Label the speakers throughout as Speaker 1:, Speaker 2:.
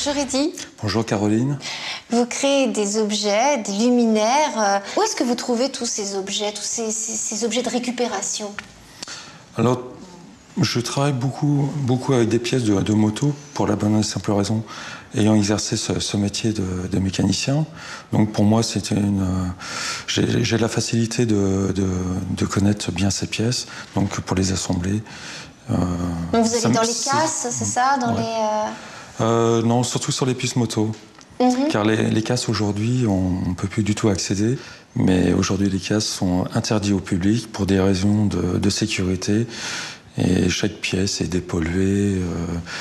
Speaker 1: Bonjour Eddy.
Speaker 2: Bonjour Caroline.
Speaker 1: Vous créez des objets, des luminaires. Où est-ce que vous trouvez tous ces objets, ces objets de récupération?
Speaker 2: Alors, je travaille beaucoup avec des pièces de moto pour la bonne et simple raison, ayant exercé ce métier de mécanicien. Donc pour moi, j'ai la facilité de connaître bien ces pièces, donc pour les assembler.
Speaker 1: Donc vous allez dans les casses, c'est ça, dans
Speaker 2: non, surtout sur les puces moto. Car les casses aujourd'hui, on ne peut plus du tout accéder. Mais aujourd'hui, les casses sont interdites au public pour des raisons de sécurité. Et chaque pièce est dépolluée.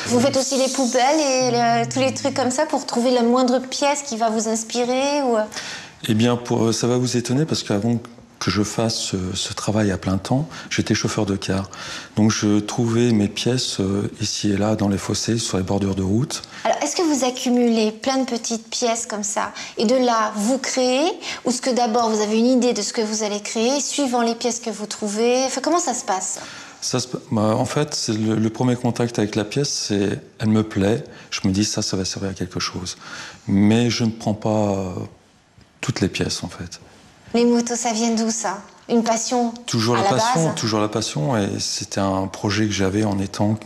Speaker 1: Vous faites aussi les poubelles et tous les trucs comme ça pour trouver la moindre pièce qui va vous inspirer ou...
Speaker 2: Eh bien, ça va vous étonner parce qu'avant que je fasse ce travail à plein temps, j'étais chauffeur de car. Donc je trouvais mes pièces ici et là dans les fossés, sur les bordures de route.
Speaker 1: Alors est-ce que vous accumulez plein de petites pièces comme ça et de là vous créez, ou est-ce que d'abord vous avez une idée de ce que vous allez créer suivant les pièces que vous trouvez? Enfin, comment ça se passe?
Speaker 2: En fait, le premier contact avec la pièce, elle me plaît. Je me dis ça va servir à quelque chose. Mais je ne prends pas toutes les pièces en fait.
Speaker 1: Les motos, ça vient d'où ça? Une passion
Speaker 2: Toujours
Speaker 1: à
Speaker 2: la
Speaker 1: la
Speaker 2: passion,
Speaker 1: base?
Speaker 2: toujours la passion. Et c'était un projet que j'avais en étant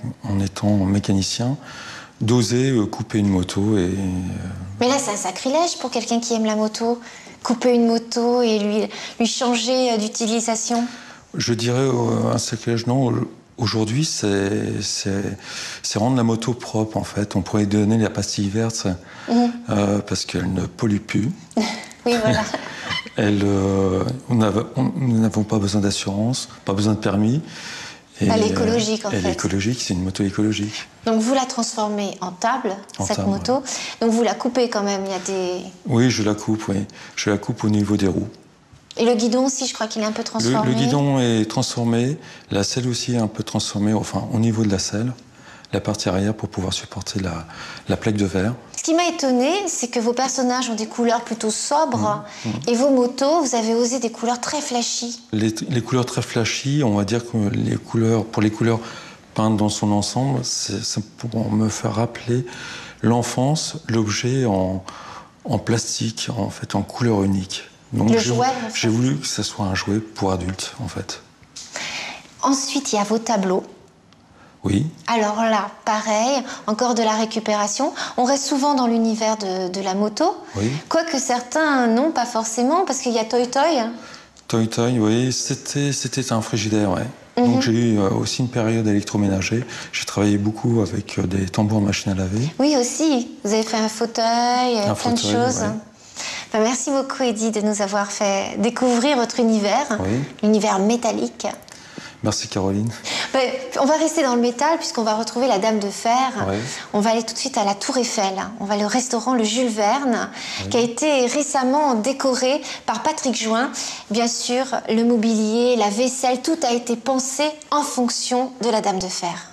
Speaker 2: mécanicien, d'oser couper une moto.
Speaker 1: Mais là, c'est un sacrilège pour quelqu'un qui aime la moto. Couper une moto et lui changer d'utilisation.
Speaker 2: Je dirais un sacrilège, non. Aujourd'hui, c'est rendre la moto propre, en fait. On pourrait donner la pastille verte parce qu'elle ne pollue plus.
Speaker 1: Oui, voilà.
Speaker 2: Nous n'avons pas besoin d'assurance, pas besoin de permis.
Speaker 1: Elle est écologique, en fait.
Speaker 2: Elle est écologique, c'est une moto écologique.
Speaker 1: Donc vous la transformez en table, cette moto. Ouais. Donc vous la coupez quand même, il y a des...
Speaker 2: Oui, je la coupe, oui. Je la coupe au niveau des roues.
Speaker 1: Et le guidon aussi, je crois qu'il est un peu transformé.
Speaker 2: Le guidon est transformé, la selle aussi est un peu transformée, enfin au niveau de la selle, la partie arrière pour pouvoir supporter la plaque de verre.
Speaker 1: Ce qui m'a étonné, c'est que vos personnages ont des couleurs plutôt sobres et vos motos, vous avez osé des couleurs très flashy.
Speaker 2: Les couleurs très flashy, on va dire que pour les couleurs peintes dans son ensemble, c'est pour me faire rappeler l'enfance, l'objet en plastique, en fait, en couleur unique. Donc j'ai voulu que ça soit un jouet pour adultes, en fait.
Speaker 1: Ensuite, il y a vos tableaux.
Speaker 2: Oui.
Speaker 1: Alors là, pareil, encore de la récupération. On reste souvent dans l'univers de la moto.
Speaker 2: Oui.
Speaker 1: Quoique certains, non, pas forcément, parce qu'il y a Toy Toy.
Speaker 2: Toy Toy, oui. C'était un frigidaire, ouais. Donc j'ai eu aussi une période électroménager. J'ai travaillé beaucoup avec des tambours de machine à laver.
Speaker 1: Oui, aussi. Vous avez fait un fauteuil, plein de choses. Ouais. Enfin, merci beaucoup, Eddy, de nous avoir fait découvrir votre univers, l'univers métallique.
Speaker 2: Merci, Caroline.
Speaker 1: On va rester dans le métal puisqu'on va retrouver la Dame de Fer.
Speaker 2: Oui.
Speaker 1: On va aller tout de suite à la Tour Eiffel. On va au restaurant Le Jules Verne, qui a été récemment décoré par Patrick Join. Bien sûr, le mobilier, la vaisselle, tout a été pensé en fonction de la Dame de Fer.